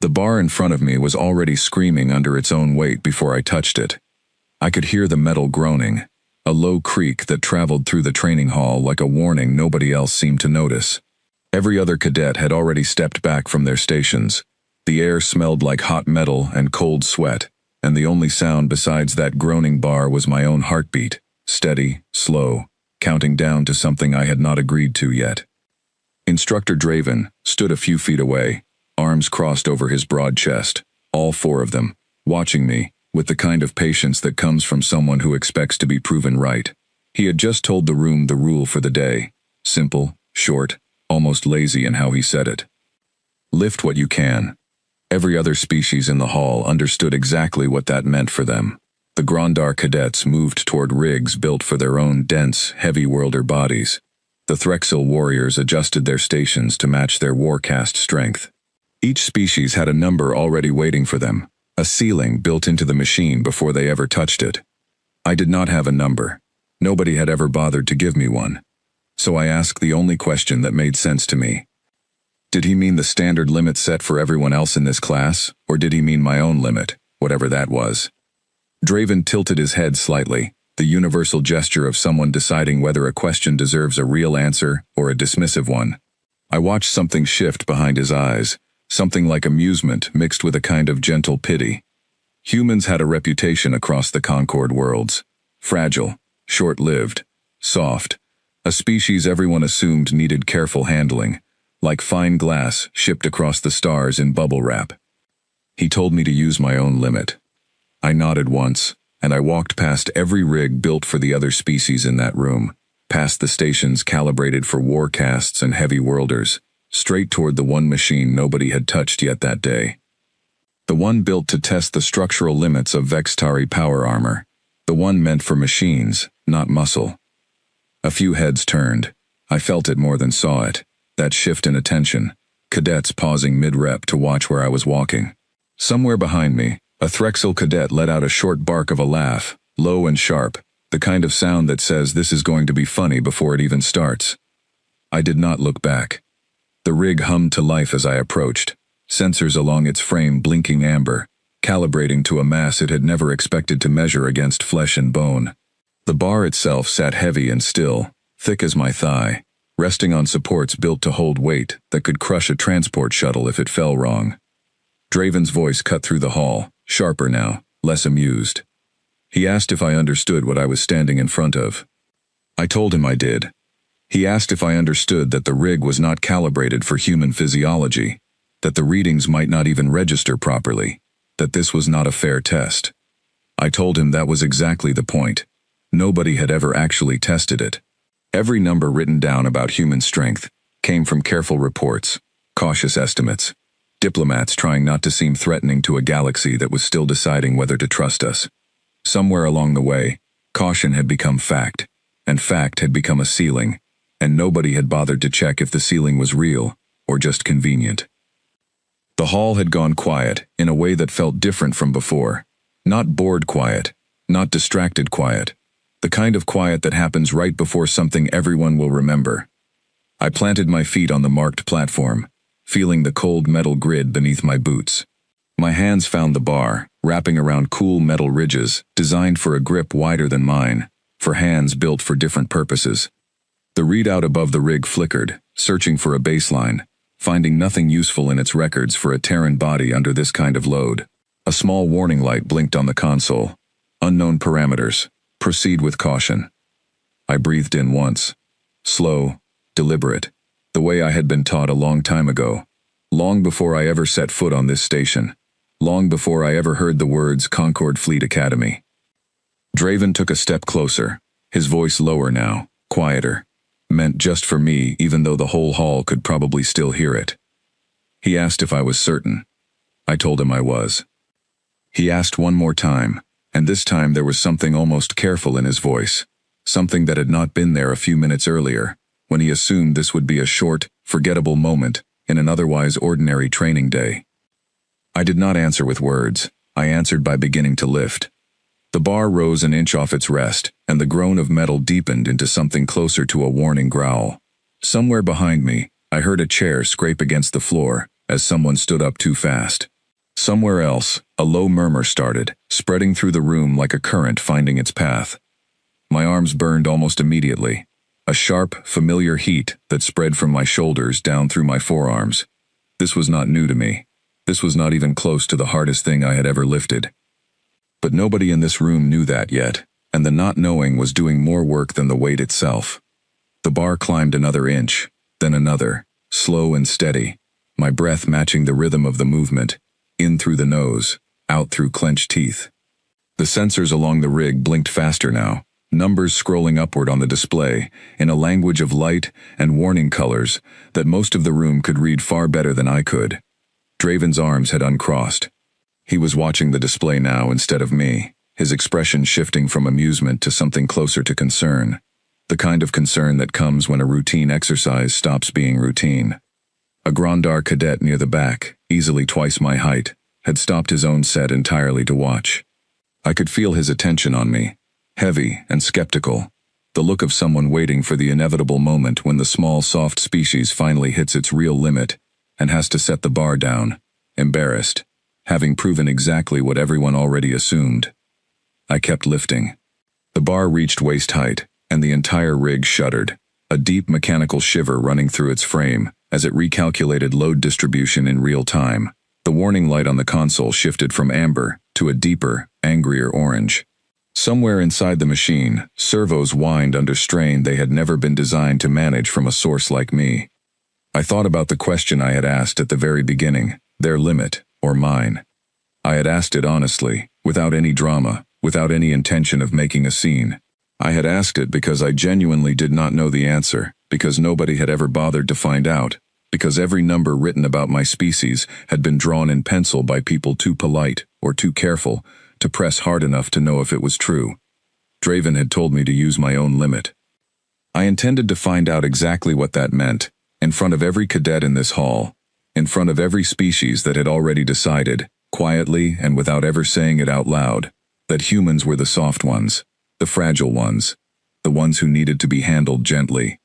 The bar in front of me was already screaming under its own weight before I touched it. I could hear the metal groaning, a low creak that traveled through the training hall like a warning nobody else seemed to notice. Every other cadet had already stepped back from their stations. The air smelled like hot metal and cold sweat, and the only sound besides that groaning bar was my own heartbeat, steady, slow, counting down to something I had not agreed to yet. Instructor Draven stood a few feet away, arms crossed over his broad chest, all four of them, watching me, with the kind of patience that comes from someone who expects to be proven right. He had just told the room the rule for the day. Simple, short, almost lazy in how he said it. Lift what you can. Every other species in the hall understood exactly what that meant for them. The Grondar cadets moved toward rigs built for their own dense, heavy worlder bodies. The Threxil warriors adjusted their stations to match their warcast strength. Each species had a number already waiting for them, a ceiling built into the machine before they ever touched it. I did not have a number. Nobody had ever bothered to give me one. So I asked the only question that made sense to me. Did he mean the standard limit set for everyone else in this class, or did he mean my own limit, whatever that was? Draven tilted his head slightly, the universal gesture of someone deciding whether a question deserves a real answer or a dismissive one. I watched something shift behind his eyes, something like amusement mixed with a kind of gentle pity. Humans had a reputation across the Concord worlds. Fragile, short-lived, soft, a species everyone assumed needed careful handling, like fine glass shipped across the stars in bubble wrap. He told me to use my own limit. I nodded once, and I walked past every rig built for the other species in that room, past the stations calibrated for warcasts and heavy worlders, straight toward the one machine nobody had touched yet that day. The one built to test the structural limits of Vextari power armor. The one meant for machines, not muscle. A few heads turned. I felt it more than saw it. That shift in attention. Cadets pausing mid-rep to watch where I was walking. Somewhere behind me, a Threxil cadet let out a short bark of a laugh, low and sharp, the kind of sound that says this is going to be funny before it even starts. I did not look back. The rig hummed to life as I approached, sensors along its frame blinking amber, calibrating to a mass it had never expected to measure against flesh and bone. The bar itself sat heavy and still, thick as my thigh, resting on supports built to hold weight that could crush a transport shuttle if it fell wrong. Draven's voice cut through the hall, sharper now, less amused. He asked if I understood what I was standing in front of. I told him I did. He asked if I understood that the rig was not calibrated for human physiology, that the readings might not even register properly, that this was not a fair test. I told him that was exactly the point. Nobody had ever actually tested it. Every number written down about human strength came from careful reports, cautious estimates, diplomats trying not to seem threatening to a galaxy that was still deciding whether to trust us. Somewhere along the way, caution had become fact, and fact had become a ceiling, and nobody had bothered to check if the ceiling was real or just convenient. The hall had gone quiet in a way that felt different from before. Not bored quiet, not distracted quiet. The kind of quiet that happens right before something everyone will remember. I planted my feet on the marked platform, feeling the cold metal grid beneath my boots. My hands found the bar, wrapping around cool metal ridges, designed for a grip wider than mine, for hands built for different purposes. The readout above the rig flickered, searching for a baseline, finding nothing useful in its records for a Terran body under this kind of load. A small warning light blinked on the console. Unknown parameters. Proceed with caution. I breathed in once. Slow, deliberate, the way I had been taught a long time ago. Long before I ever set foot on this station. Long before I ever heard the words Concord Fleet Academy. Draven took a step closer, his voice lower now, quieter. Meant just for me, even though the whole hall could probably still hear it. He asked if I was certain. I told him I was. He asked one more time, and this time there was something almost careful in his voice, something that had not been there a few minutes earlier, when he assumed this would be a short, forgettable moment in an otherwise ordinary training day. I did not answer with words. I answered by beginning to lift. The bar rose an inch off its rest, and the groan of metal deepened into something closer to a warning growl. Somewhere behind me, I heard a chair scrape against the floor as someone stood up too fast. Somewhere else, a low murmur started, spreading through the room like a current finding its path. My arms burned almost immediately, a sharp, familiar heat that spread from my shoulders down through my forearms. This was not new to me. This was not even close to the hardest thing I had ever lifted. But nobody in this room knew that yet, and the not knowing was doing more work than the weight itself. The bar climbed another inch, then another, slow and steady, my breath matching the rhythm of the movement, in through the nose, out through clenched teeth. The sensors along the rig blinked faster now, numbers scrolling upward on the display, in a language of light and warning colors that most of the room could read far better than I could. Draven's arms had uncrossed. He was watching the display now instead of me, his expression shifting from amusement to something closer to concern, the kind of concern that comes when a routine exercise stops being routine. A Grandar cadet near the back, easily twice my height, had stopped his own set entirely to watch. I could feel his attention on me, heavy and skeptical, the look of someone waiting for the inevitable moment when the small, soft species finally hits its real limit and has to set the bar down, embarrassed, having proven exactly what everyone already assumed. I kept lifting. The bar reached waist height, and the entire rig shuddered, a deep mechanical shiver running through its frame as it recalculated load distribution in real time. The warning light on the console shifted from amber to a deeper, angrier orange. Somewhere inside the machine, servos whined under strain they had never been designed to manage from a source like me. I thought about the question I had asked at the very beginning, their limit, or mine. I had asked it honestly, without any drama, without any intention of making a scene. I had asked it because I genuinely did not know the answer, because nobody had ever bothered to find out, because every number written about my species had been drawn in pencil by people too polite or too careful to press hard enough to know if it was true. Draven had told me to use my own limit. I intended to find out exactly what that meant, in front of every cadet in this hall, in front of every species that had already decided, quietly and without ever saying it out loud, that humans were the soft ones, the fragile ones, the ones who needed to be handled gently.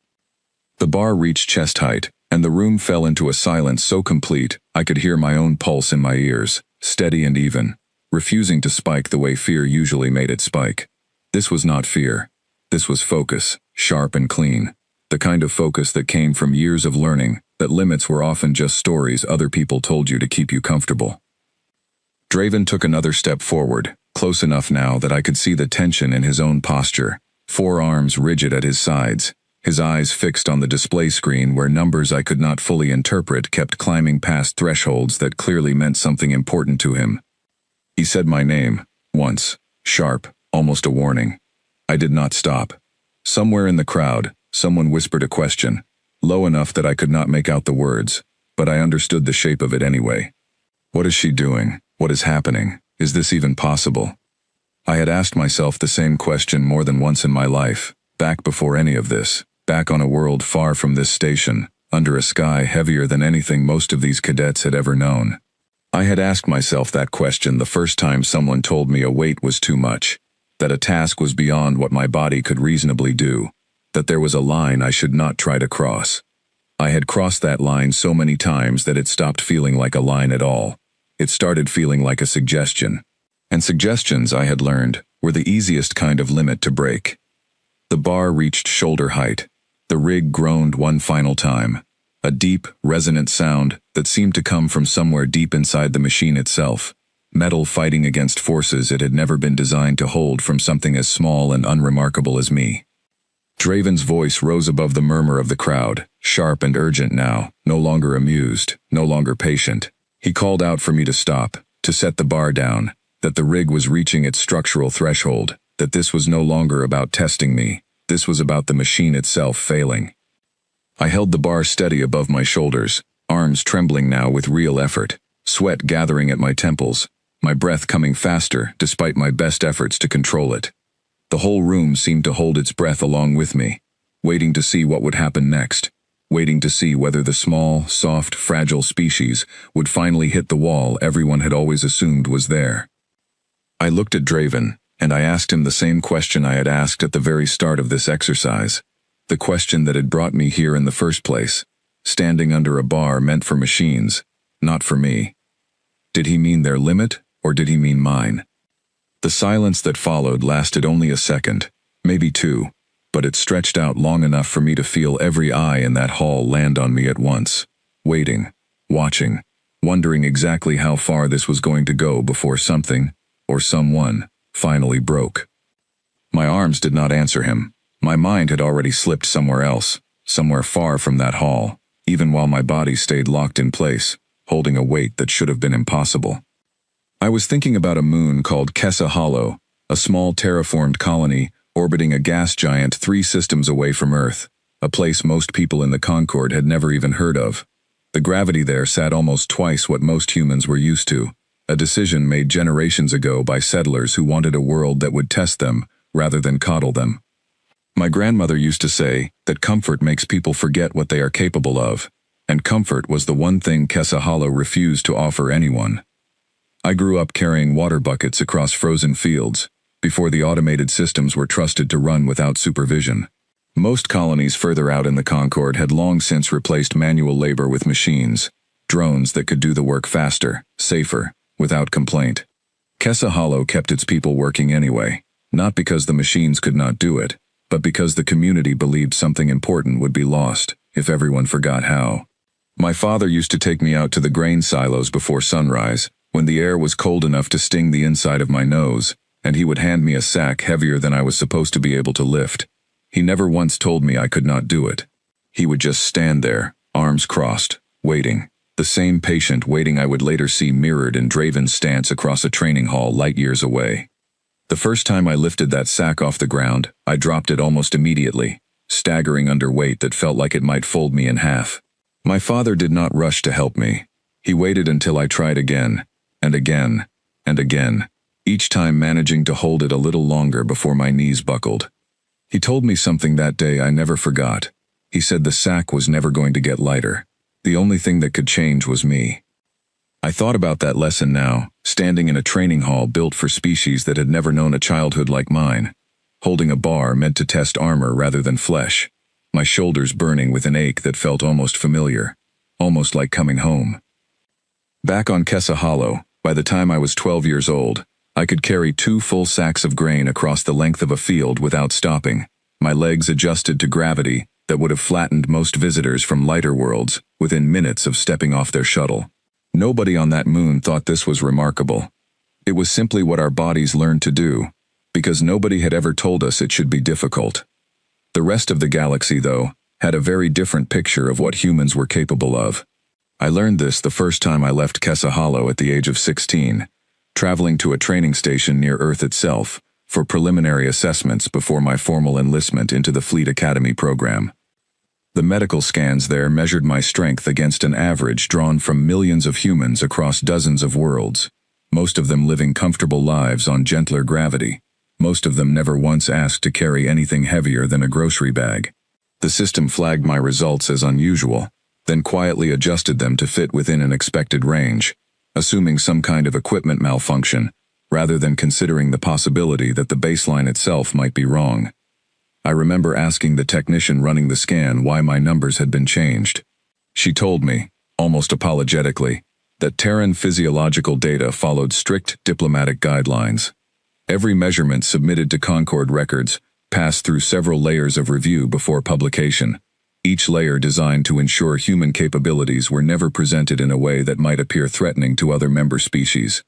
The bar reached chest height, and the room fell into a silence so complete I could hear my own pulse in my ears, steady and even, refusing to spike the way fear usually made it spike. This was not fear. This was focus, sharp and clean, the kind of focus that came from years of learning that limits were often just stories other people told you to keep you comfortable. Draven took another step forward, close enough now that I could see the tension in his own posture, forearms rigid at his sides, his eyes fixed on the display screen where numbers I could not fully interpret kept climbing past thresholds that clearly meant something important to him. He said my name, once, sharp, almost a warning. I did not stop. Somewhere in the crowd, someone whispered a question, low enough that I could not make out the words, but I understood the shape of it anyway. What is she doing? What is happening? Is this even possible? I had asked myself the same question more than once in my life, back before any of this, back on a world far from this station, under a sky heavier than anything most of these cadets had ever known. I had asked myself that question the first time someone told me a weight was too much, that a task was beyond what my body could reasonably do, that there was a line I should not try to cross. I had crossed that line so many times that it stopped feeling like a line at all. It started feeling like a suggestion. And suggestions, I had learned, were the easiest kind of limit to break. The bar reached shoulder height. The rig groaned one final time. A deep, resonant sound that seemed to come from somewhere deep inside the machine itself. Metal fighting against forces it had never been designed to hold from something as small and unremarkable as me. Draven's voice rose above the murmur of the crowd, sharp and urgent now, no longer amused, no longer patient. He called out for me to stop, to set the bar down, that the rig was reaching its structural threshold, that this was no longer about testing me, this was about the machine itself failing. I held the bar steady above my shoulders, arms trembling now with real effort, sweat gathering at my temples, my breath coming faster despite my best efforts to control it. The whole room seemed to hold its breath along with me, waiting to see what would happen next, waiting to see whether the small, soft, fragile species would finally hit the wall everyone had always assumed was there. I looked at Draven, and I asked him the same question I had asked at the very start of this exercise, the question that had brought me here in the first place, standing under a bar meant for machines, not for me. Did he mean their limit, or did he mean mine? The silence that followed lasted only a second, maybe two, but it stretched out long enough for me to feel every eye in that hall land on me at once, waiting, watching, wondering exactly how far this was going to go before something, or someone, finally broke. My arms did not answer him. My mind had already slipped somewhere else, somewhere far from that hall, even while my body stayed locked in place, holding a weight that should have been impossible. I was thinking about a moon called Kessa Hollow, a small terraformed colony orbiting a gas giant 3 systems away from Earth, a place most people in the Concord had never even heard of. The gravity there sat almost twice what most humans were used to, a decision made generations ago by settlers who wanted a world that would test them rather than coddle them. My grandmother used to say that comfort makes people forget what they are capable of, and comfort was the one thing Kessa Hollow refused to offer anyone. I grew up carrying water buckets across frozen fields, before the automated systems were trusted to run without supervision. Most colonies further out in the Concord had long since replaced manual labor with machines, drones that could do the work faster, safer, without complaint. Kessa Hollow kept its people working anyway, not because the machines could not do it, but because the community believed something important would be lost if everyone forgot how. My father used to take me out to the grain silos before sunrise, when the air was cold enough to sting the inside of my nose, and he would hand me a sack heavier than I was supposed to be able to lift. He never once told me I could not do it. He would just stand there, arms crossed, waiting, the same patient waiting I would later see mirrored in Draven's stance across a training hall light years away. The first time I lifted that sack off the ground, I dropped it almost immediately, staggering under weight that felt like it might fold me in half. My father did not rush to help me. He waited until I tried again, and again, and again, each time managing to hold it a little longer before my knees buckled. He told me something that day I never forgot. He said the sack was never going to get lighter. The only thing that could change was me. I thought about that lesson now, standing in a training hall built for species that had never known a childhood like mine, holding a bar meant to test armor rather than flesh, my shoulders burning with an ache that felt almost familiar, almost like coming home. Back on Kessa Hollow, by the time I was 12 years old, I could carry 2 full sacks of grain across the length of a field without stopping, my legs adjusted to gravity that would have flattened most visitors from lighter worlds within minutes of stepping off their shuttle. Nobody on that moon thought this was remarkable. It was simply what our bodies learned to do, because nobody had ever told us it should be difficult. The rest of the galaxy, though, had a very different picture of what humans were capable of. I learned this the first time I left Kessa Hollow at the age of 16, traveling to a training station near Earth itself for preliminary assessments before my formal enlistment into the Fleet Academy program. The medical scans there measured my strength against an average drawn from millions of humans across dozens of worlds, most of them living comfortable lives on gentler gravity, most of them never once asked to carry anything heavier than a grocery bag. The system flagged my results as unusual, then quietly adjusted them to fit within an expected range, assuming some kind of equipment malfunction, rather than considering the possibility that the baseline itself might be wrong. I remember asking the technician running the scan why my numbers had been changed. She told me, almost apologetically, that Terran physiological data followed strict diplomatic guidelines. Every measurement submitted to Concord records passed through several layers of review before publication, each layer designed to ensure human capabilities were never presented in a way that might appear threatening to other member species.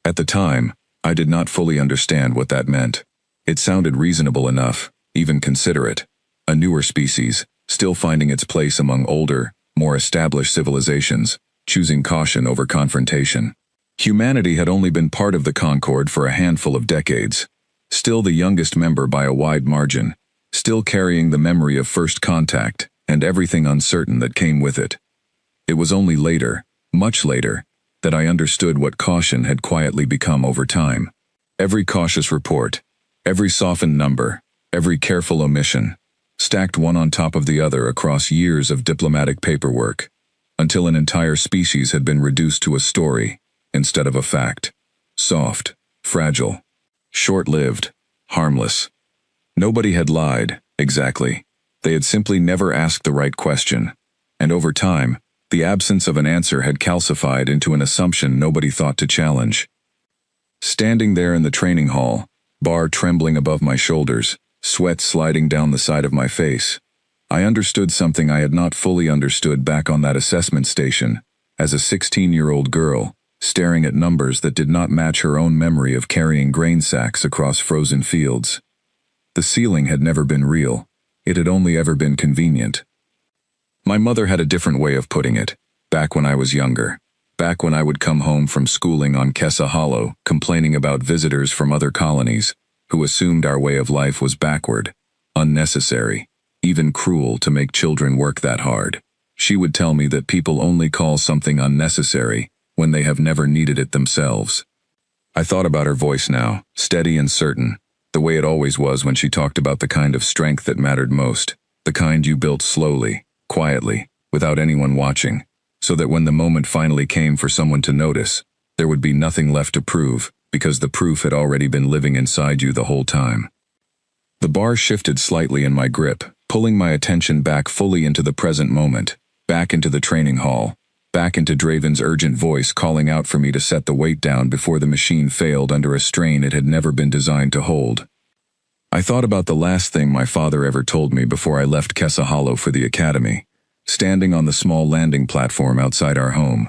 At the time, I did not fully understand what that meant. It sounded reasonable enough, even considerate. A newer species, still finding its place among older, more established civilizations, choosing caution over confrontation. Humanity had only been part of the Concord for a handful of decades, still the youngest member by a wide margin, still carrying the memory of first contact and everything uncertain that came with it. It was only later, much later, that I understood what caution had quietly become over time. Every cautious report, every softened number, every careful omission, stacked one on top of the other across years of diplomatic paperwork, until an entire species had been reduced to a story instead of a fact. Soft, fragile, short-lived, harmless. Nobody had lied, exactly. They had simply never asked the right question, and over time, The absence of an answer had calcified into an assumption nobody thought to challenge. Standing there in the training hall, bar trembling above my shoulders, sweat sliding down the side of my face, I understood something I had not fully understood back on that assessment station, as a 16-year-old girl, staring at numbers that did not match her own memory of carrying grain sacks across frozen fields. The ceiling had never been real. It had only ever been convenient. My mother had a different way of putting it, back when I was younger. Back when I would come home from schooling on Kessa Hollow, complaining about visitors from other colonies, who assumed our way of life was backward, unnecessary, even cruel to make children work that hard. She would tell me that people only call something unnecessary when they have never needed it themselves. I thought about her voice now, steady and certain, the way it always was when she talked about the kind of strength that mattered most, the kind you built slowly, quietly, without anyone watching, so that when the moment finally came for someone to notice, there would be nothing left to prove, because the proof had already been living inside you the whole time. The bar shifted slightly in my grip, pulling my attention back fully into the present moment, back into the training hall, back into Draven's urgent voice calling out for me to set the weight down before the machine failed under a strain it had never been designed to hold. I thought about the last thing my father ever told me before I left Kessa Hollow for the academy, standing on the small landing platform outside our home,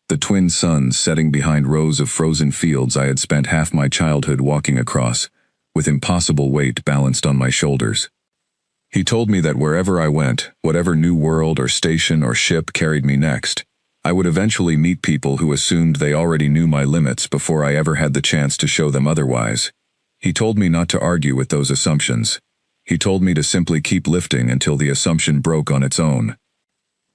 the twin suns setting behind rows of frozen fields I had spent half my childhood walking across, with impossible weight balanced on my shoulders. He told me that wherever I went, whatever new world or station or ship carried me next, I would eventually meet people who assumed they already knew my limits before I ever had the chance to show them otherwise. He told me not to argue with those assumptions. He told me to simply keep lifting until the assumption broke on its own.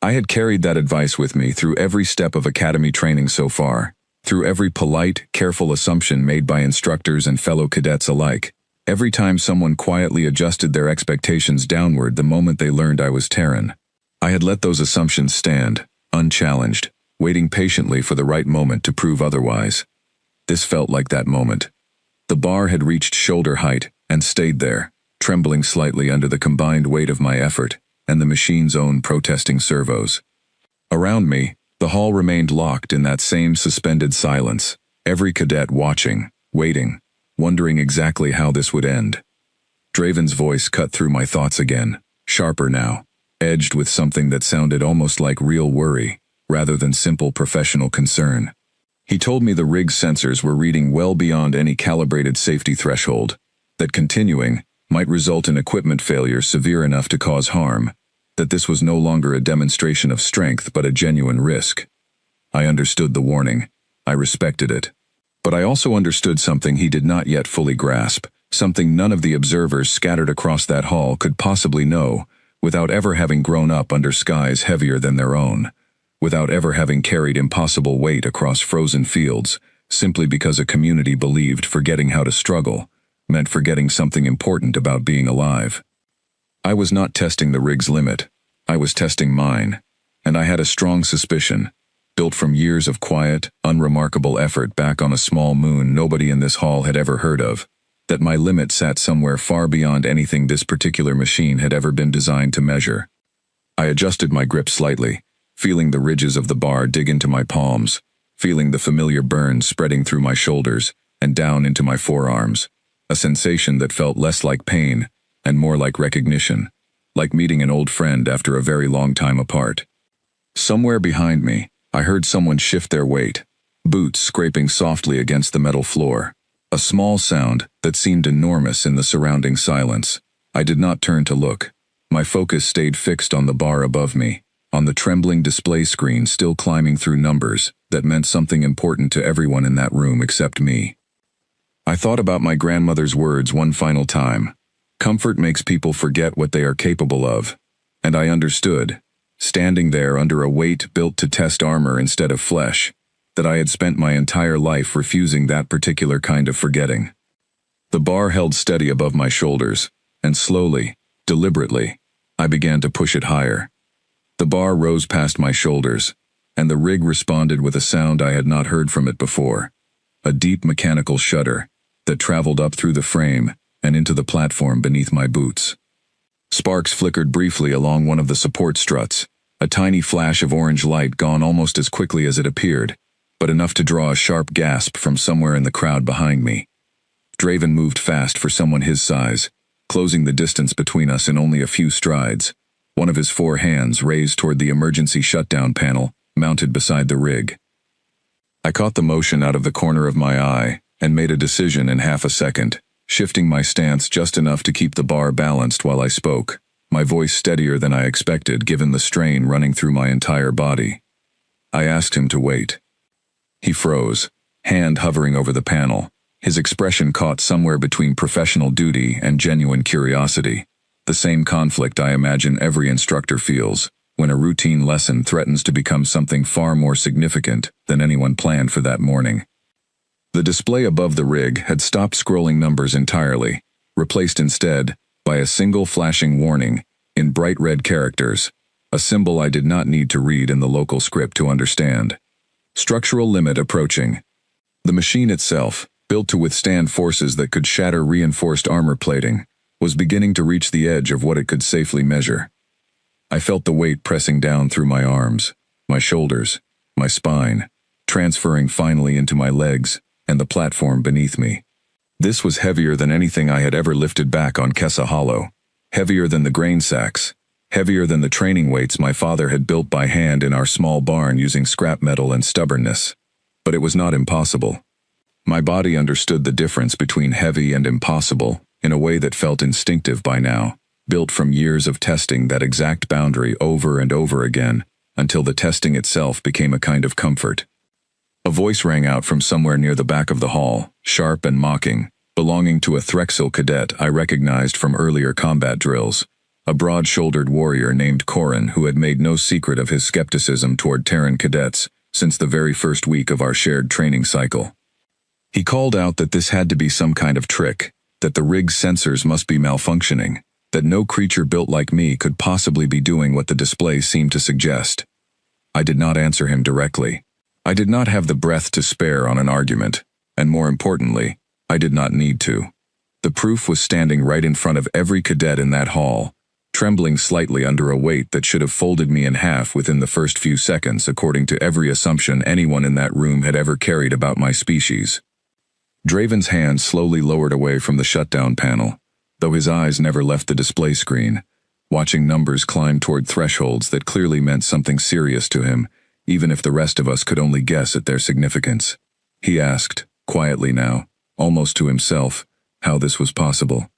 I had carried that advice with me through every step of academy training so far, through every polite, careful assumption made by instructors and fellow cadets alike, every time someone quietly adjusted their expectations downward the moment they learned I was Terran. I had let those assumptions stand, unchallenged, waiting patiently for the right moment to prove otherwise. This felt like that moment. The bar had reached shoulder height and stayed there, trembling slightly under the combined weight of my effort and the machine's own protesting servos. Around me, the hall remained locked in that same suspended silence, every cadet watching, waiting, wondering exactly how this would end. Draven's voice cut through my thoughts again, sharper now, edged with something that sounded almost like real worry, rather than simple professional concern. He told me the rig's sensors were reading well beyond any calibrated safety threshold, that continuing might result in equipment failure severe enough to cause harm, that this was no longer a demonstration of strength but a genuine risk. I understood the warning. I respected it. But I also understood something he did not yet fully grasp, something none of the observers scattered across that hall could possibly know, without ever having grown up under skies heavier than their own, without ever having carried impossible weight across frozen fields, simply because a community believed forgetting how to struggle meant forgetting something important about being alive. I was not testing the rig's limit. I was testing mine, and I had a strong suspicion, built from years of quiet, unremarkable effort back on a small moon nobody in this hall had ever heard of, that my limit sat somewhere far beyond anything this particular machine had ever been designed to measure. I adjusted my grip slightly, feeling the ridges of the bar dig into my palms, feeling the familiar burns spreading through my shoulders and down into my forearms, a sensation that felt less like pain and more like recognition, like meeting an old friend after a very long time apart. Somewhere behind me, I heard someone shift their weight, boots scraping softly against the metal floor, a small sound that seemed enormous in the surrounding silence. I did not turn to look. My focus stayed fixed on the bar above me, on the trembling display screen still climbing through numbers that meant something important to everyone in that room except me. I thought about my grandmother's words one final time. Comfort makes people forget what they are capable of. And I understood, standing there under a weight built to test armor instead of flesh, that I had spent my entire life refusing that particular kind of forgetting. The bar held steady above my shoulders, and slowly, deliberately, I began to push it higher. The bar rose past my shoulders, and the rig responded with a sound I had not heard from it before, a deep mechanical shudder that traveled up through the frame and into the platform beneath my boots. Sparks flickered briefly along one of the support struts, A tiny flash of orange light gone almost as quickly as it appeared, but enough to draw a sharp gasp from somewhere in the crowd behind me. Draven moved fast for someone his size, closing the distance between us in only a few strides, one of his 4 hands raised toward the emergency shutdown panel mounted beside the rig. I caught the motion out of the corner of my eye and made a decision in half a second, shifting my stance just enough to keep the bar balanced while I spoke, my voice steadier than I expected given the strain running through my entire body. I asked him to wait. He froze, hand hovering over the panel, his expression caught somewhere between professional duty and genuine curiosity, the same conflict I imagine every instructor feels when a routine lesson threatens to become something far more significant than anyone planned for that morning. The display above the rig had stopped scrolling numbers entirely, replaced instead by a single flashing warning in bright red characters, a symbol I did not need to read in the local script to understand. Structural limit approaching. The machine itself, built to withstand forces that could shatter reinforced armor plating, was beginning to reach the edge of what it could safely measure. I felt the weight pressing down through my arms, my shoulders, my spine, transferring finally into my legs and the platform beneath me. This was heavier than anything I had ever lifted back on Kessa Hollow, heavier than the grain sacks, heavier than the training weights my father had built by hand in our small barn using scrap metal and stubbornness. But it was not impossible. My body understood the difference between heavy and impossible in a way that felt instinctive by now, built from years of testing that exact boundary over and over again until the testing itself became a kind of comfort. A voice rang out from somewhere near the back of the hall, sharp and mocking, belonging to a Threxil cadet I recognized from earlier combat drills, a broad-shouldered warrior named Corin who had made no secret of his skepticism toward Terran cadets since the very first week of our shared training cycle. He called out that this had to be some kind of trick, that the rig's sensors must be malfunctioning, that no creature built like me could possibly be doing what the display seemed to suggest. I did not answer him directly. I did not have the breath to spare on an argument, and more importantly, I did not need to. The proof was standing right in front of every cadet in that hall, trembling slightly under a weight that should have folded me in half within the first few seconds according to every assumption anyone in that room had ever carried about my species. Draven's hand slowly lowered away from the shutdown panel, though his eyes never left the display screen, watching numbers climb toward thresholds that clearly meant something serious to him, even if the rest of us could only guess at their significance. He asked, quietly now, almost to himself, how this was possible.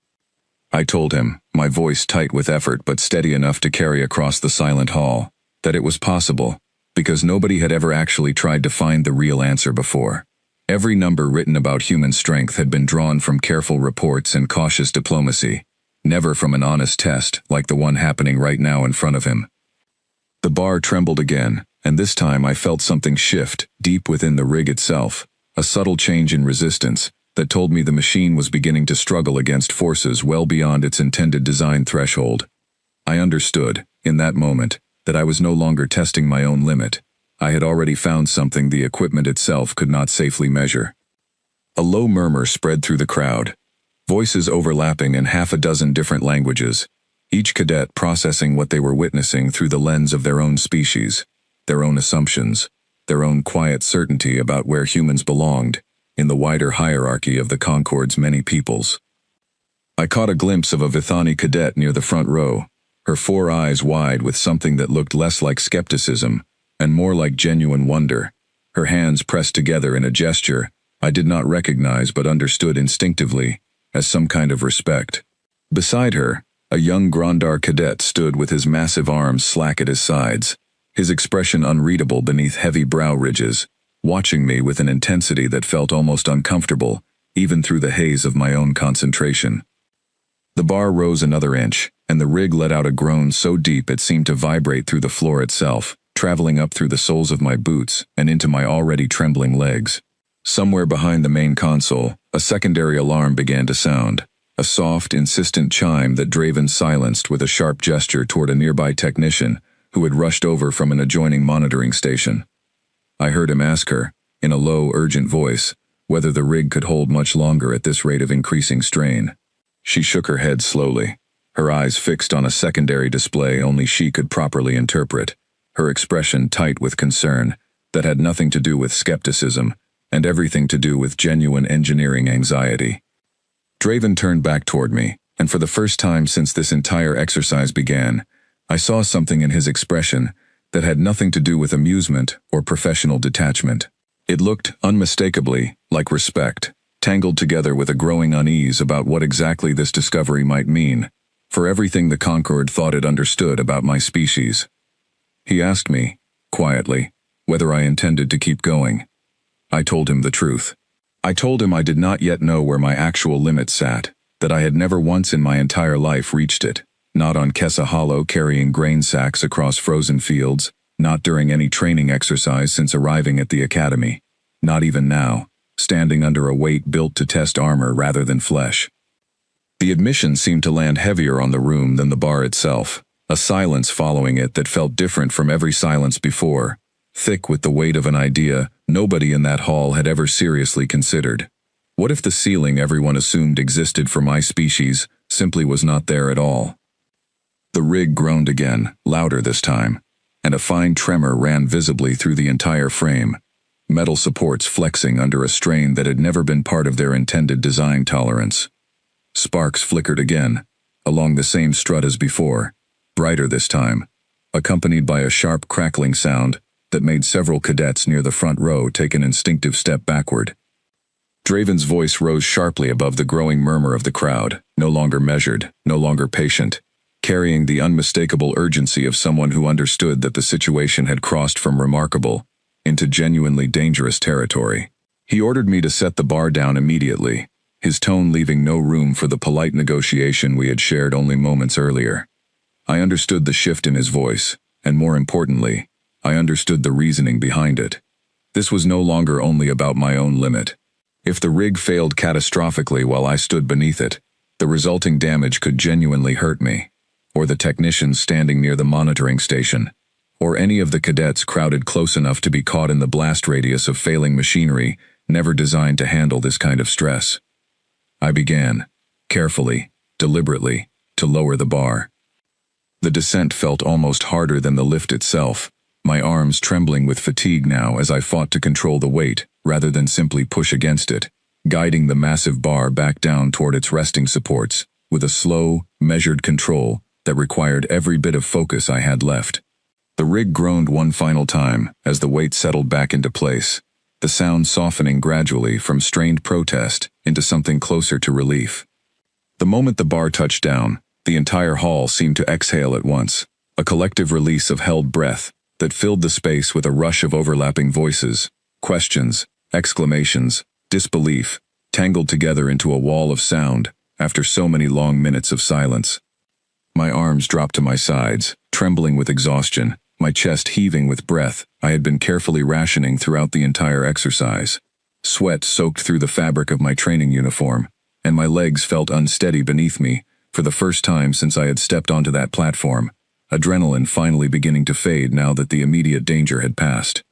I told him, my voice tight with effort but steady enough to carry across the silent hall, that it was possible, because nobody had ever actually tried to find the real answer before. Every number written about human strength had been drawn from careful reports and cautious diplomacy, never from an honest test like the one happening right now in front of him. The bar trembled again, and this time I felt something shift deep within the rig itself, a subtle change in resistance that told me the machine was beginning to struggle against forces well beyond its intended design threshold. I understood, in that moment, that I was no longer testing my own limit. I had already found something the equipment itself could not safely measure. A low murmur spread through the crowd, voices overlapping in half a dozen different languages, each cadet processing what they were witnessing through the lens of their own species, their own assumptions, their own quiet certainty about where humans belonged in the wider hierarchy of the Concord's many peoples. I caught a glimpse of a Vithani cadet near the front row, her 4 eyes wide with something that looked less like skepticism and more like genuine wonder, her hands pressed together in a gesture I did not recognize but understood instinctively as some kind of respect. Beside her, a young Grandar cadet stood with his massive arms slack at his sides, his expression unreadable beneath heavy brow ridges, watching me with an intensity that felt almost uncomfortable, even through the haze of my own concentration. The bar rose another inch, and the rig let out a groan so deep it seemed to vibrate through the floor itself, traveling up through the soles of my boots and into my already trembling legs. Somewhere behind the main console, a secondary alarm began to sound, a soft, insistent chime that Draven silenced with a sharp gesture toward a nearby technician who had rushed over from an adjoining monitoring station. I heard him ask her, in a low, urgent voice, whether the rig could hold much longer at this rate of increasing strain. She shook her head slowly, her eyes fixed on a secondary display only she could properly interpret, her expression tight with concern that had nothing to do with skepticism and everything to do with genuine engineering anxiety. Draven turned back toward me, and for the first time since this entire exercise began, I saw something in his expression that had nothing to do with amusement or professional detachment. It looked unmistakably like respect, tangled together with a growing unease about what exactly this discovery might mean for everything the Concord thought it understood about my species. He asked me, quietly, whether I intended to keep going. I told him the truth. I told him I did not yet know where my actual limit sat, that I had never once in my entire life reached it, not on Kessa Hollow carrying grain sacks across frozen fields, not during any training exercise since arriving at the academy, not even now, standing under a weight built to test armor rather than flesh. The admission seemed to land heavier on the room than the bar itself, a silence following it that felt different from every silence before, thick with the weight of an idea nobody in that hall had ever seriously considered. What if the ceiling everyone assumed existed for my species simply was not there at all? The rig groaned again, louder this time, and a fine tremor ran visibly through the entire frame, metal supports flexing under a strain that had never been part of their intended design tolerance. Sparks flickered again, along the same strut as before, brighter this time, accompanied by a sharp crackling sound that made several cadets near the front row take an instinctive step backward. Draven's voice rose sharply above the growing murmur of the crowd, no longer measured, no longer patient, carrying the unmistakable urgency of someone who understood that the situation had crossed from remarkable into genuinely dangerous territory. He ordered me to set the bar down immediately, his tone leaving no room for the polite negotiation we had shared only moments earlier. I understood the shift in his voice, and more importantly, I understood the reasoning behind it. This was no longer only about my own limit. If the rig failed catastrophically while I stood beneath it, the resulting damage could genuinely hurt me, or the technicians standing near the monitoring station, or any of the cadets crowded close enough to be caught in the blast radius of failing machinery never designed to handle this kind of stress. I began, carefully, deliberately, to lower the bar. The descent felt almost harder than the lift itself, my arms trembling with fatigue now as I fought to control the weight rather than simply push against it, guiding the massive bar back down toward its resting supports with a slow, measured control that required every bit of focus I had left. The rig groaned one final time as the weight settled back into place, the sound softening gradually from strained protest into something closer to relief. The moment the bar touched down, the entire hall seemed to exhale at once, a collective release of held breath that filled the space with a rush of overlapping voices, questions, exclamations, disbelief, tangled together into a wall of sound after so many long minutes of silence. My arms dropped to my sides, trembling with exhaustion, my chest heaving with breath I had been carefully rationing throughout the entire exercise. Sweat soaked through the fabric of my training uniform, and my legs felt unsteady beneath me for the first time since I had stepped onto that platform, adrenaline finally beginning to fade now that the immediate danger had passed.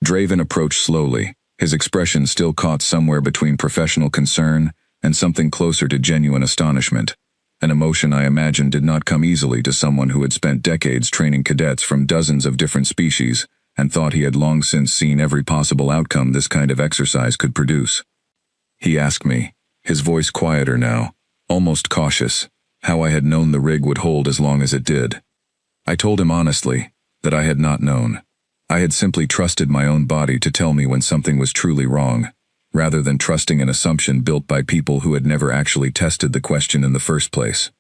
Draven approached slowly, his expression still caught somewhere between professional concern and something closer to genuine astonishment, an emotion I imagine did not come easily to someone who had spent decades training cadets from dozens of different species and thought he had long since seen every possible outcome this kind of exercise could produce. He asked me, his voice quieter now, almost cautious, how I had known the rig would hold as long as it did. I told him honestly that I had not known. I had simply trusted my own body to tell me when something was truly wrong, rather than trusting an assumption built by people who had never actually tested the question in the first place.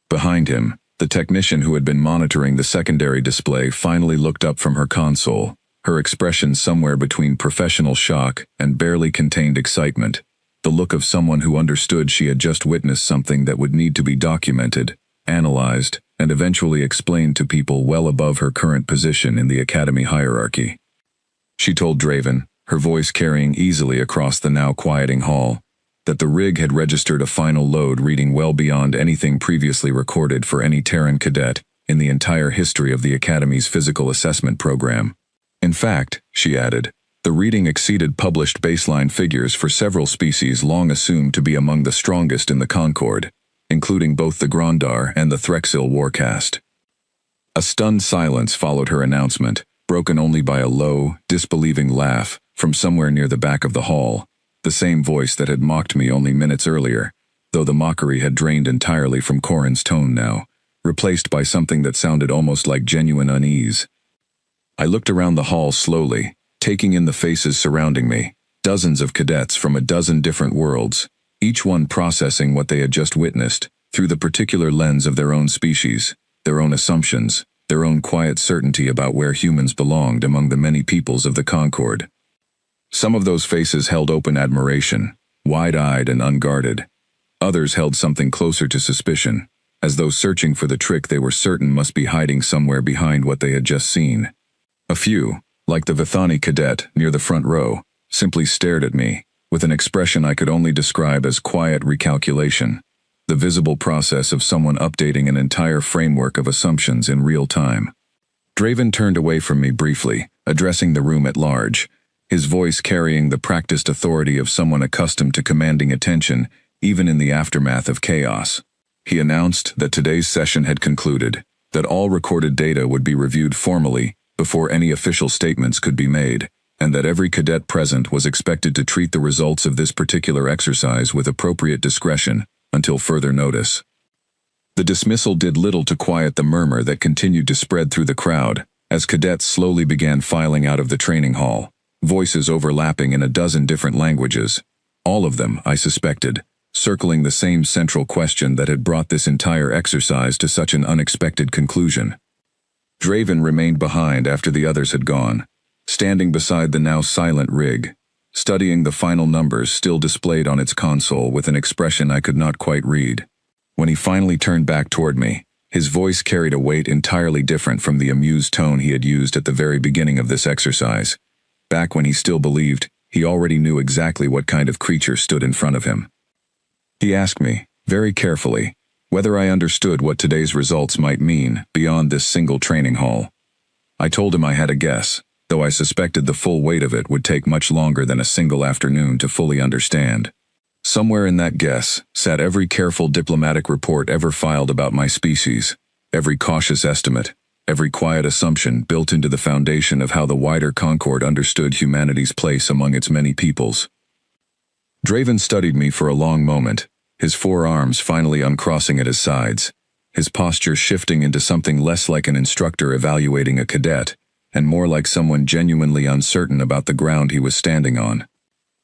Behind him, the technician who had been monitoring the secondary display finally looked up from her console, her expression somewhere between professional shock and barely contained excitement, the look of someone who understood she had just witnessed something that would need to be documented, analyzed, and eventually explained to people well above her current position in the academy hierarchy. She told Draven, her voice carrying easily across the now quieting hall, that the rig had registered a final load reading well beyond anything previously recorded for any Terran cadet in the entire history of the Academy's physical assessment program. In fact, she added, the reading exceeded published baseline figures for several species long assumed to be among the strongest in the Concord, including both the Grondar and the Threxil warcast. A stunned silence followed her announcement, broken only by a low, disbelieving laugh from somewhere near the back of the hall, the same voice that had mocked me only minutes earlier, though the mockery had drained entirely from Corin's tone now, replaced by something that sounded almost like genuine unease. I looked around the hall slowly, taking in the faces surrounding me, dozens of cadets from a dozen different worlds, each one processing what they had just witnessed through the particular lens of their own species, their own assumptions, their own quiet certainty about where humans belonged among the many peoples of the Concord. Some of those faces held open admiration, wide-eyed and unguarded. Others held something closer to suspicion, as though searching for the trick they were certain must be hiding somewhere behind what they had just seen. A few, like the Vithani cadet near the front row, simply stared at me, with an expression I could only describe as quiet recalculation, the visible process of someone updating an entire framework of assumptions in real time. Draven turned away from me briefly, addressing the room at large, his voice carrying the practiced authority of someone accustomed to commanding attention, even in the aftermath of chaos. He announced that today's session had concluded, that all recorded data would be reviewed formally before any official statements could be made, and that every cadet present was expected to treat the results of this particular exercise with appropriate discretion until further notice. The dismissal did little to quiet the murmur that continued to spread through the crowd as cadets slowly began filing out of the training hall, voices overlapping in a dozen different languages, all of them, I suspected, circling the same central question that had brought this entire exercise to such an unexpected conclusion. Draven remained behind after the others had gone, standing beside the now silent rig, studying the final numbers still displayed on its console with an expression I could not quite read. When he finally turned back toward me, his voice carried a weight entirely different from the amused tone he had used at the very beginning of this exercise, back when he still believed he already knew exactly what kind of creature stood in front of him. He asked me, very carefully, whether I understood what today's results might mean beyond this single training hall. I told him I had a guess, though I suspected the full weight of it would take much longer than a single afternoon to fully understand. Somewhere in that guess sat every careful diplomatic report ever filed about my species, every cautious estimate, every quiet assumption built into the foundation of how the wider Concord understood humanity's place among its many peoples. Draven studied me for a long moment, his forearms finally uncrossing at his sides, his posture shifting into something less like an instructor evaluating a cadet, and more like someone genuinely uncertain about the ground he was standing on.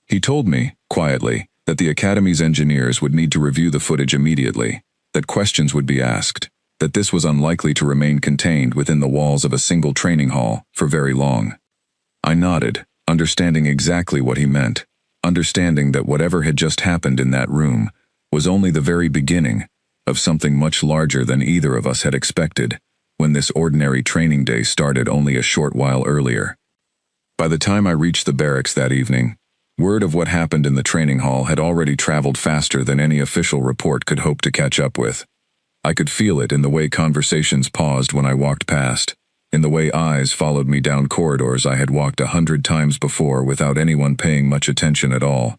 He told me, quietly, that the Academy's engineers would need to review the footage immediately, that questions would be asked, that this was unlikely to remain contained within the walls of a single training hall for very long. I nodded, understanding exactly what he meant, understanding that whatever had just happened in that room was only the very beginning of something much larger than either of us had expected when this ordinary training day started only a short while earlier. By the time I reached the barracks that evening, word of what happened in the training hall had already traveled faster than any official report could hope to catch up with. I could feel it in the way conversations paused when I walked past, in the way eyes followed me down corridors I had walked 100 times before without anyone paying much attention at all.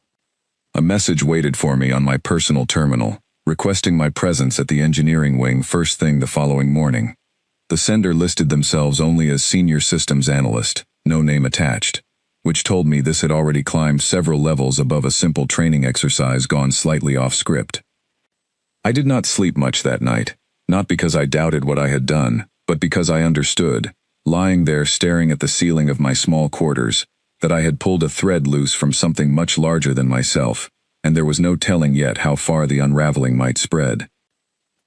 A message waited for me on my personal terminal, requesting my presence at the engineering wing first thing the following morning. The sender listed themselves only as Senior Systems Analyst, no name attached, which told me this had already climbed several levels above a simple training exercise gone slightly off script. I did not sleep much that night, not because I doubted what I had done, but because I understood, lying there staring at the ceiling of my small quarters, that I had pulled a thread loose from something much larger than myself, and there was no telling yet how far the unraveling might spread.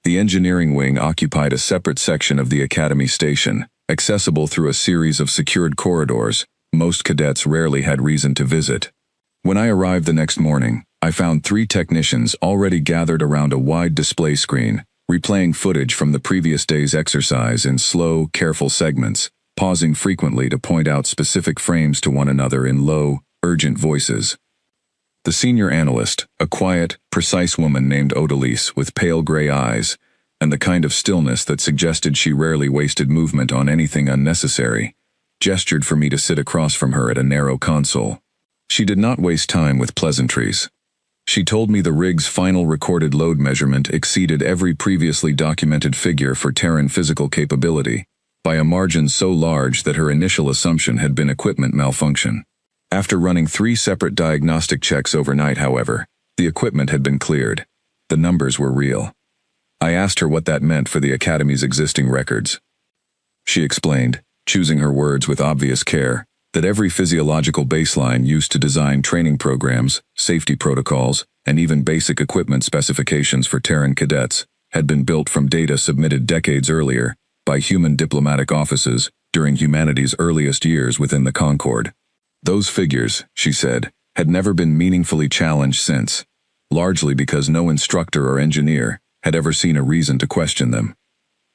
The engineering wing occupied a separate section of the Academy station, accessible through a series of secured corridors most cadets rarely had reason to visit. When I arrived the next morning, I found 3 technicians already gathered around a wide display screen, replaying footage from the previous day's exercise in slow, careful segments, pausing frequently to point out specific frames to one another in low, urgent voices. The senior analyst, a quiet, precise woman named Odalise with pale gray eyes, and the kind of stillness that suggested she rarely wasted movement on anything unnecessary, gestured for me to sit across from her at a narrow console. She did not waste time with pleasantries. She told me the rig's final recorded load measurement exceeded every previously documented figure for Terran physical capability, by a margin so large that her initial assumption had been equipment malfunction. After running 3 separate diagnostic checks overnight, however, the equipment had been cleared. The numbers were real. I asked her what that meant for the Academy's existing records. She explained, choosing her words with obvious care, that every physiological baseline used to design training programs, safety protocols, and even basic equipment specifications for Terran cadets had been built from data submitted decades earlier by human diplomatic offices during humanity's earliest years within the Concord. Those figures, she said, had never been meaningfully challenged since, largely because no instructor or engineer had ever seen a reason to question them.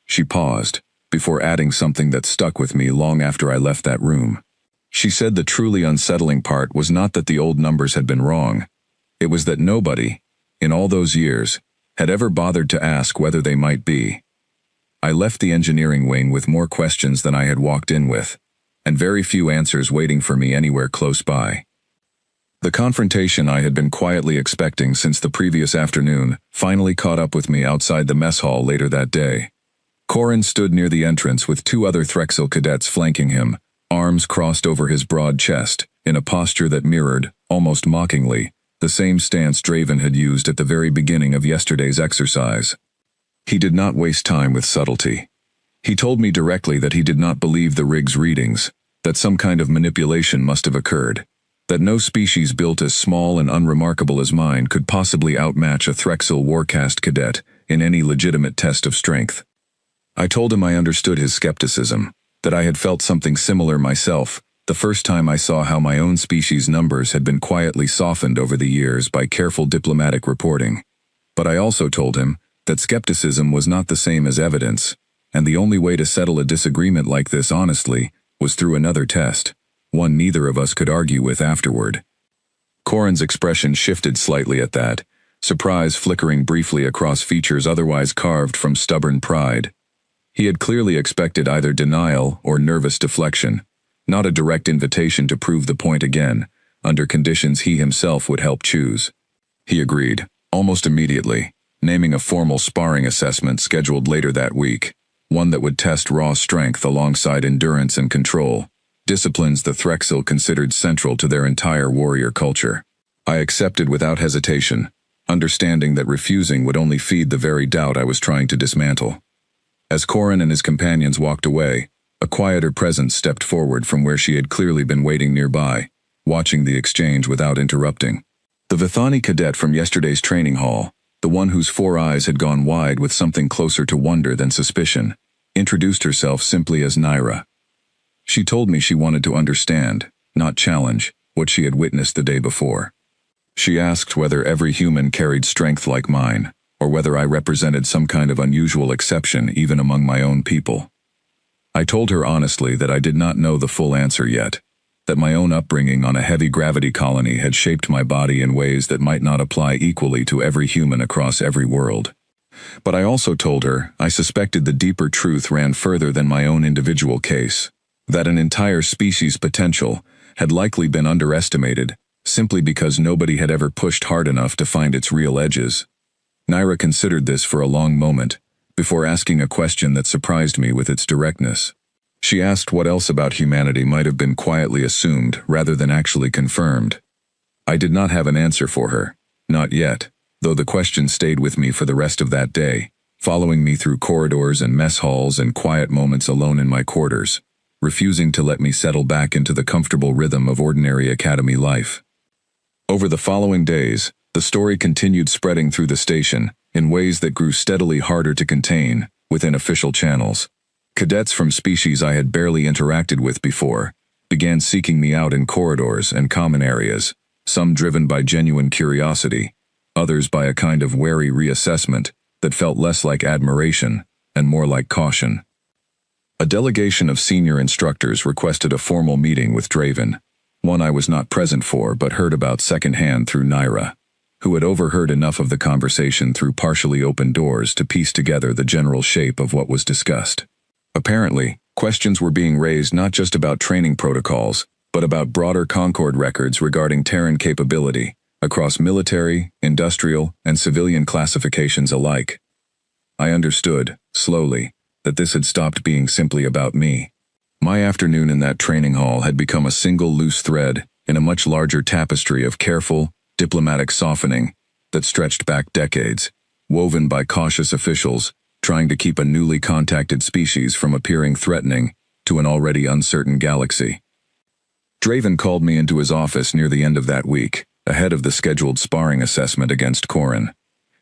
She paused, before adding something that stuck with me long after I left that room. She said the truly unsettling part was not that the old numbers had been wrong. It was that nobody, in all those years, had ever bothered to ask whether they might be. I left the engineering wing with more questions than I had walked in with, and very few answers waiting for me anywhere close by. The confrontation I had been quietly expecting since the previous afternoon finally caught up with me outside the mess hall later that day. Corin stood near the entrance with 2 other Threxel cadets flanking him, arms crossed over his broad chest, in a posture that mirrored, almost mockingly, the same stance Draven had used at the very beginning of yesterday's exercise. He did not waste time with subtlety. He told me directly that he did not believe the rig's readings, that some kind of manipulation must have occurred, that no species built as small and unremarkable as mine could possibly outmatch a Threxel Warcast cadet in any legitimate test of strength. I told him I understood his skepticism, that I had felt something similar myself the first time I saw how my own species' numbers had been quietly softened over the years by careful diplomatic reporting. But I also told him that skepticism was not the same as evidence, and the only way to settle a disagreement like this honestly was through another test, one neither of us could argue with afterward. Corin's expression shifted slightly at that, surprise flickering briefly across features otherwise carved from stubborn pride. He had clearly expected either denial or nervous deflection, not a direct invitation to prove the point again, under conditions he himself would help choose. He agreed, almost immediately, naming a formal sparring assessment scheduled later that week, one that would test raw strength alongside endurance and control, disciplines the Threxel considered central to their entire warrior culture. I accepted without hesitation, understanding that refusing would only feed the very doubt I was trying to dismantle. As Corin and his companions walked away, a quieter presence stepped forward from where she had clearly been waiting nearby, watching the exchange without interrupting. The Vithani cadet from yesterday's training hall, the one whose 4 eyes had gone wide with something closer to wonder than suspicion, introduced herself simply as Naira. She told me she wanted to understand, not challenge, what she had witnessed the day before. She asked whether every human carried strength like mine, or whether I represented some kind of unusual exception even among my own people. I told her honestly that I did not know the full answer yet, that my own upbringing on a heavy gravity colony had shaped my body in ways that might not apply equally to every human across every world. But I also told her I suspected the deeper truth ran further than my own individual case, that an entire species' potential had likely been underestimated simply because nobody had ever pushed hard enough to find its real edges. Naira considered this for a long moment, before asking a question that surprised me with its directness. She asked what else about humanity might have been quietly assumed rather than actually confirmed. I did not have an answer for her, not yet, though the question stayed with me for the rest of that day, following me through corridors and mess halls and quiet moments alone in my quarters, refusing to let me settle back into the comfortable rhythm of ordinary academy life. Over the following days, the story continued spreading through the station, in ways that grew steadily harder to contain, within official channels. Cadets from species I had barely interacted with before began seeking me out in corridors and common areas, some driven by genuine curiosity, others by a kind of wary reassessment that felt less like admiration and more like caution. A delegation of senior instructors requested a formal meeting with Draven, one I was not present for but heard about secondhand through Naira, who had overheard enough of the conversation through partially open doors to piece together the general shape of what was discussed. Apparently, questions were being raised not just about training protocols, but about broader Concord records regarding Terran capability, across military, industrial, and civilian classifications alike. I understood, slowly, that this had stopped being simply about me. My afternoon in that training hall had become a single loose thread in a much larger tapestry of careful, diplomatic softening that stretched back decades, woven by cautious officials trying to keep a newly contacted species from appearing threatening to an already uncertain galaxy. Draven called me into his office near the end of that week, ahead of the scheduled sparring assessment against Corin.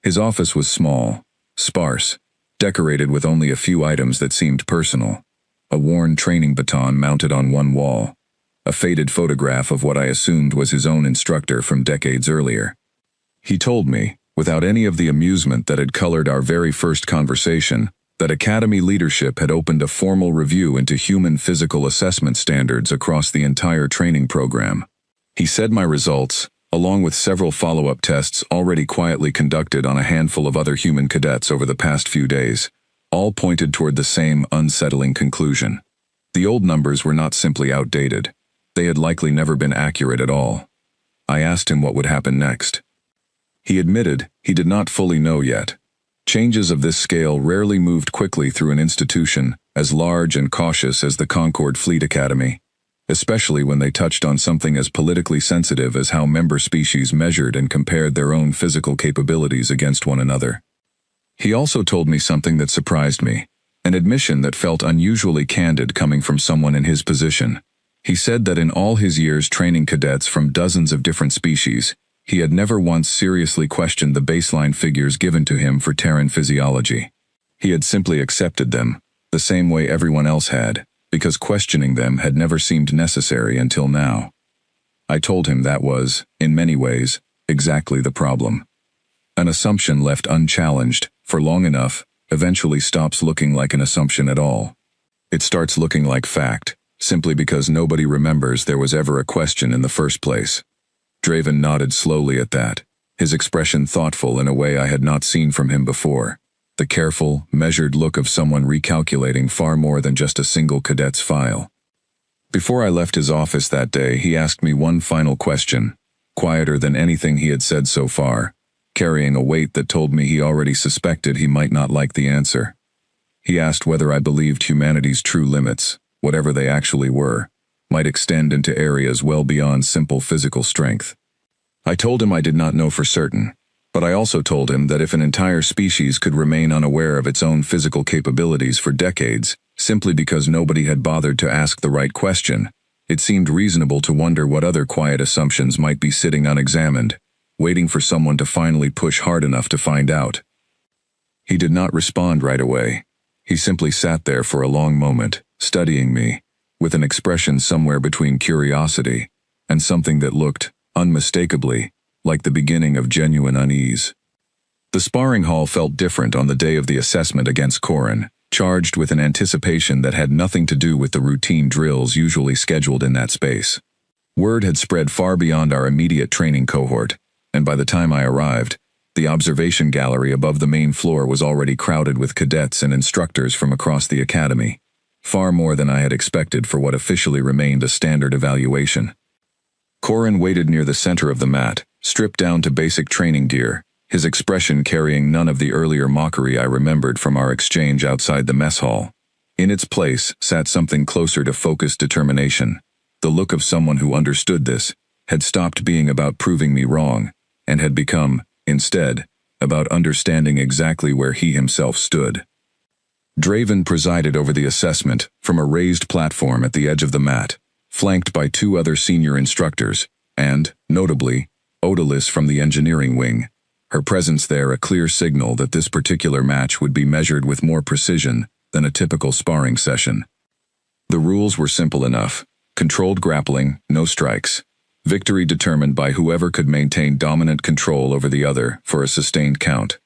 His office was small, sparse, decorated with only a few items that seemed personal. A worn training baton mounted on one wall, a faded photograph of what I assumed was his own instructor from decades earlier. He told me, without any of the amusement that had colored our very first conversation, that Academy leadership had opened a formal review into human physical assessment standards across the entire training program. He said my results, along with several follow-up tests already quietly conducted on a handful of other human cadets over the past few days, all pointed toward the same unsettling conclusion. The old numbers were not simply outdated. They had likely never been accurate at all. I asked him what would happen next. He admitted he did not fully know yet. Changes of this scale rarely moved quickly through an institution as large and cautious as the Concord Fleet Academy, especially when they touched on something as politically sensitive as how member species measured and compared their own physical capabilities against one another. He also told me something that surprised me, an admission that felt unusually candid coming from someone in his position. He said that in all his years training cadets from dozens of different species, he had never once seriously questioned the baseline figures given to him for Terran physiology. He had simply accepted them, the same way everyone else had, because questioning them had never seemed necessary until now. I told him that was, in many ways, exactly the problem. An assumption left unchallenged for long enough eventually stops looking like an assumption at all. It starts looking like fact, simply because nobody remembers there was ever a question in the first place. Draven nodded slowly at that, his expression thoughtful in a way I had not seen from him before, the careful, measured look of someone recalculating far more than just a single cadet's file. Before I left his office that day, he asked me one final question, quieter than anything he had said so far, carrying a weight that told me he already suspected he might not like the answer. He asked whether I believed humanity's true limits, whatever they actually were, might extend into areas well beyond simple physical strength. I told him I did not know for certain, but I also told him that if an entire species could remain unaware of its own physical capabilities for decades, simply because nobody had bothered to ask the right question, it seemed reasonable to wonder what other quiet assumptions might be sitting unexamined, waiting for someone to finally push hard enough to find out. He did not respond right away. He simply sat there for a long moment, studying me, with an expression somewhere between curiosity and something that looked, unmistakably, like the beginning of genuine unease. The sparring hall felt different on the day of the assessment against Corin, charged with an anticipation that had nothing to do with the routine drills usually scheduled in that space. Word had spread far beyond our immediate training cohort, and by the time I arrived, the observation gallery above the main floor was already crowded with cadets and instructors from across the academy, far more than I had expected for what officially remained a standard evaluation. Corin waited near the center of the mat, stripped down to basic training gear, his expression carrying none of the earlier mockery I remembered from our exchange outside the mess hall. In its place sat something closer to focused determination, the look of someone who understood this, had stopped being about proving me wrong, and had become, instead, about understanding exactly where he himself stood. Draven presided over the assessment from a raised platform at the edge of the mat, flanked by two other senior instructors, and, notably, Odalis from the engineering wing, her presence there a clear signal that this particular match would be measured with more precision than a typical sparring session. The rules were simple enough: controlled grappling, no strikes. Victory determined by whoever could maintain dominant control over the other for a sustained count.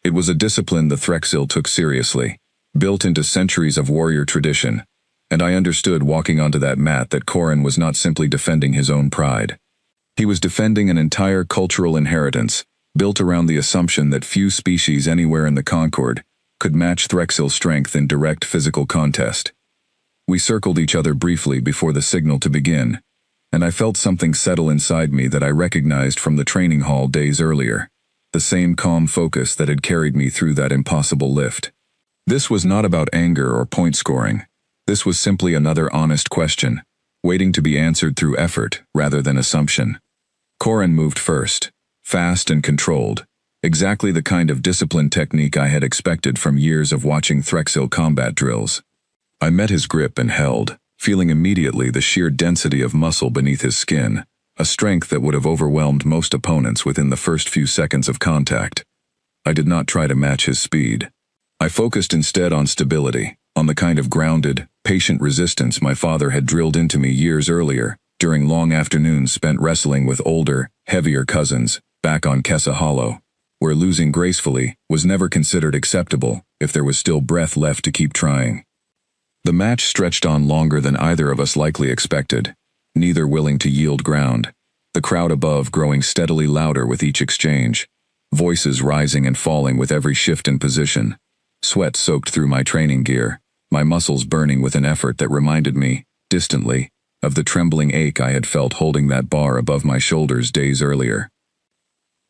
It was a discipline the Threxil took seriously, built into centuries of warrior tradition, and I understood walking onto that mat that Corin was not simply defending his own pride. He was defending an entire cultural inheritance, built around the assumption that few species anywhere in the Concord could match Threxil's strength in direct physical contest. We circled each other briefly before the signal to begin, and I felt something settle inside me that I recognized from the training hall days earlier, the same calm focus that had carried me through that impossible lift. This was not about anger or point scoring. This was simply another honest question, waiting to be answered through effort rather than assumption. Corin moved first, fast and controlled, exactly the kind of disciplined technique I had expected from years of watching Threxil combat drills. I met his grip and held, feeling immediately the sheer density of muscle beneath his skin, a strength that would have overwhelmed most opponents within the first few seconds of contact. I did not try to match his speed. I focused instead on stability, on the kind of grounded, patient resistance my father had drilled into me years earlier, during long afternoons spent wrestling with older, heavier cousins, back on Kessa Hollow, where losing gracefully was never considered acceptable if there was still breath left to keep trying. The match stretched on longer than either of us likely expected, neither willing to yield ground, the crowd above growing steadily louder with each exchange, voices rising and falling with every shift in position. Sweat soaked through my training gear, my muscles burning with an effort that reminded me, distantly, of the trembling ache I had felt holding that bar above my shoulders days earlier.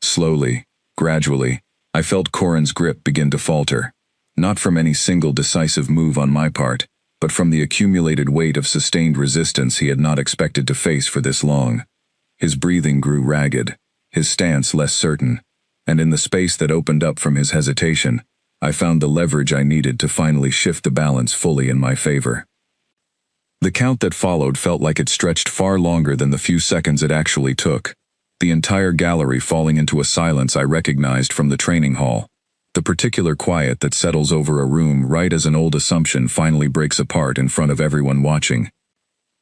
Slowly, gradually, I felt Corin's grip begin to falter, not from any single decisive move on my part, but from the accumulated weight of sustained resistance he had not expected to face for this long. His breathing grew ragged, his stance less certain, and in the space that opened up from his hesitation, I found the leverage I needed to finally shift the balance fully in my favor. The count that followed felt like it stretched far longer than the few seconds it actually took, the entire gallery falling into a silence I recognized from the training hall, the particular quiet that settles over a room right as an old assumption finally breaks apart in front of everyone watching.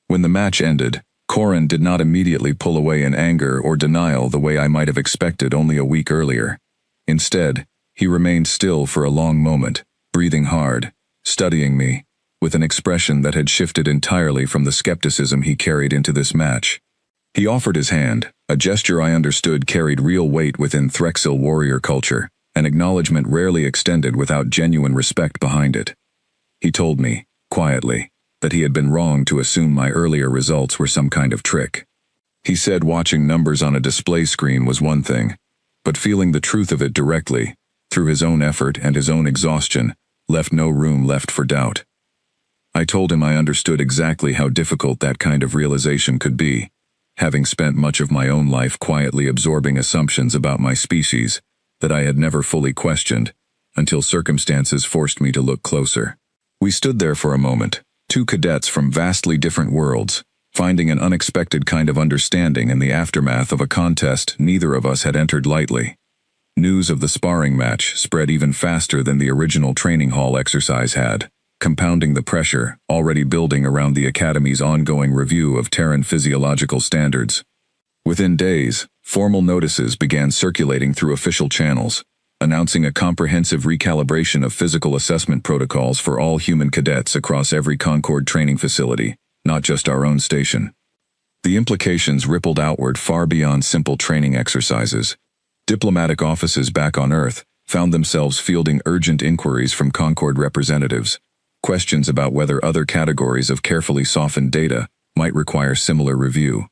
When the match ended, Corin did not immediately pull away in anger or denial the way I might have expected only a week earlier. Instead, he remained still for a long moment, breathing hard, studying me, with an expression that had shifted entirely from the skepticism he carried into this match. He offered his hand, a gesture I understood carried real weight within Threxil warrior culture, an acknowledgement rarely extended without genuine respect behind it. He told me, quietly, that he had been wrong to assume my earlier results were some kind of trick. He said watching numbers on a display screen was one thing, but feeling the truth of it directly, through his own effort and his own exhaustion, left no room left for doubt. I told him I understood exactly how difficult that kind of realization could be, having spent much of my own life quietly absorbing assumptions about my species that I had never fully questioned, until circumstances forced me to look closer. We stood there for a moment, two cadets from vastly different worlds, finding an unexpected kind of understanding in the aftermath of a contest neither of us had entered lightly. News of the sparring match spread even faster than the original training hall exercise had, compounding the pressure already building around the Academy's ongoing review of Terran physiological standards. Within days, formal notices began circulating through official channels, announcing a comprehensive recalibration of physical assessment protocols for all human cadets across every Concord training facility, not just our own station. The implications rippled outward far beyond simple training exercises. Diplomatic offices back on Earth found themselves fielding urgent inquiries from Concord representatives, questions about whether other categories of carefully softened data might require similar review.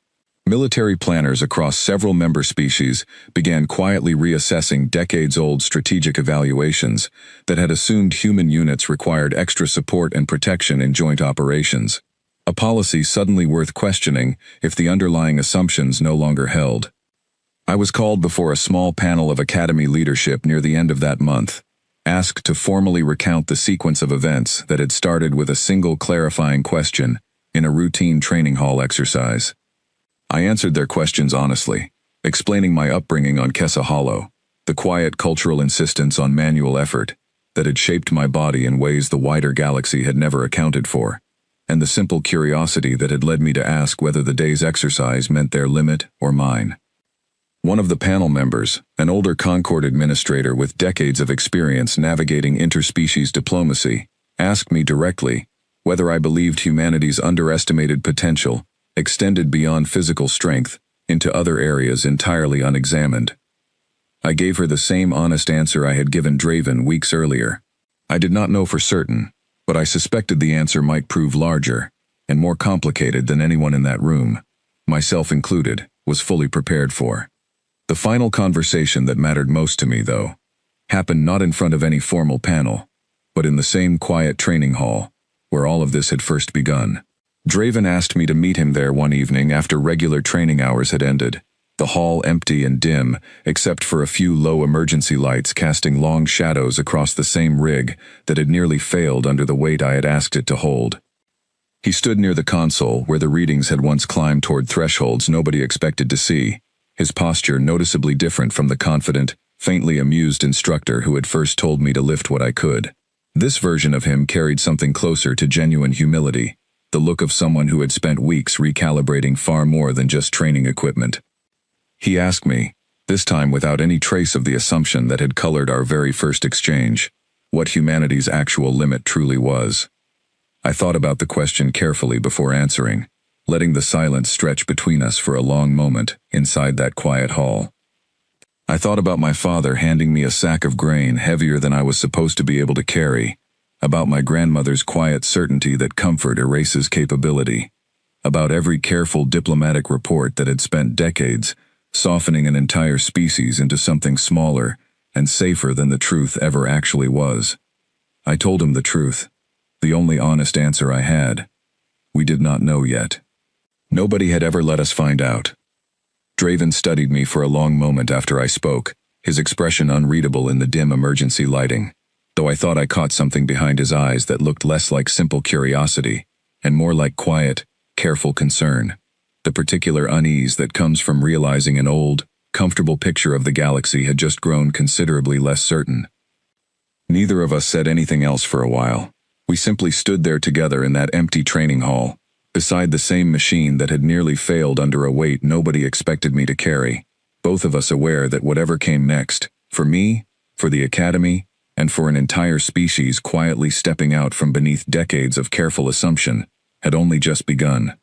Military planners across several member species began quietly reassessing decades-old strategic evaluations that had assumed human units required extra support and protection in joint operations, a policy suddenly worth questioning if the underlying assumptions no longer held. I was called before a small panel of Academy leadership near the end of that month, asked to formally recount the sequence of events that had started with a single clarifying question in a routine training hall exercise. I answered their questions honestly, explaining my upbringing on Kessa Hollow, the quiet cultural insistence on manual effort that had shaped my body in ways the wider galaxy had never accounted for, and the simple curiosity that had led me to ask whether the day's exercise meant their limit or mine. One of the panel members, an older Concord administrator with decades of experience navigating interspecies diplomacy, asked me directly whether I believed humanity's underestimated potential extended beyond physical strength into other areas entirely unexamined. I gave her the same honest answer I had given Draven weeks earlier. I did not know for certain, but I suspected the answer might prove larger and more complicated than anyone in that room, myself included, was fully prepared for. The final conversation that mattered most to me, though, happened not in front of any formal panel, but in the same quiet training hall, where all of this had first begun. Draven asked me to meet him there one evening after regular training hours had ended, the hall empty and dim, except for a few low emergency lights casting long shadows across the same rig that had nearly failed under the weight I had asked it to hold. He stood near the console, where the readings had once climbed toward thresholds nobody expected to see, his posture noticeably different from the confident, faintly amused instructor who had first told me to lift what I could. This version of him carried something closer to genuine humility, the look of someone who had spent weeks recalibrating far more than just training equipment. He asked me, this time without any trace of the assumption that had colored our very first exchange, what humanity's actual limit truly was. I thought about the question carefully before answering, letting the silence stretch between us for a long moment inside that quiet hall. I thought about my father handing me a sack of grain heavier than I was supposed to be able to carry, about my grandmother's quiet certainty that comfort erases capability, about every careful diplomatic report that had spent decades softening an entire species into something smaller and safer than the truth ever actually was. I told him the truth, the only honest answer I had. We did not know yet. Nobody had ever let us find out. Draven studied me for a long moment after I spoke, his expression unreadable in the dim emergency lighting, though I thought I caught something behind his eyes that looked less like simple curiosity and more like quiet, careful concern, the particular unease that comes from realizing an old, comfortable picture of the galaxy had just grown considerably less certain. Neither of us said anything else for a while. We simply stood there together in that empty training hall, beside the same machine that had nearly failed under a weight nobody expected me to carry, both of us aware that whatever came next, for me, for the Academy, and for an entire species quietly stepping out from beneath decades of careful assumption, had only just begun.